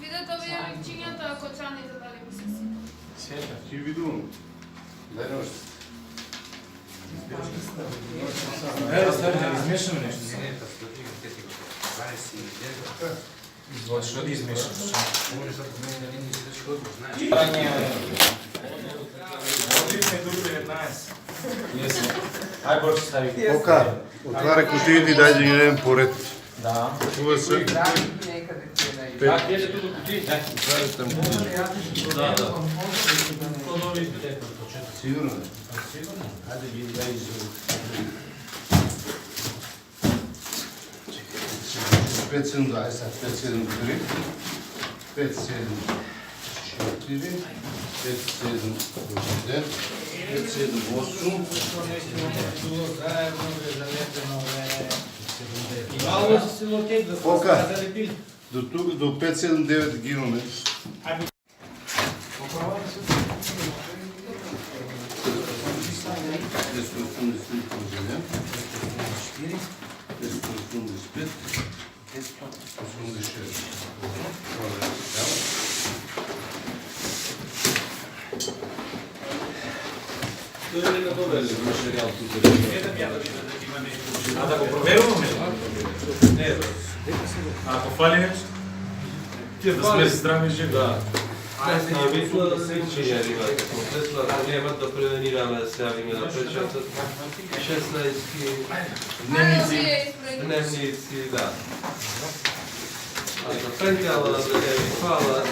Видете овие ликчињата, ако чаните дали ми се сипа. Сега, ти видувам. Дай нощ. Измешаме нещо. Изводи, що да измешаш? Ай, Борче, стави. Ока, отваря кутиите и дай да ги дадем поред. Да. Чува се. Как е тук кутии? Отваря там кутиите. Да. Сигурно е. Сигурно. Хайде ги дай изживу. 5-7, дай сега. 5-7-3. 5-7-4. 5-7-1. 5-7-8. Ока, до тук, до 5-7-9 ги имаме. А да го проверуваме? Не, ако фали нещо, да сме здрави и живи. Да. Наобично свидетелия имате комплексно, ако няма да превенираме да се явиме на печатът. 16 дневници, да. А за пентяла, да ви хвала.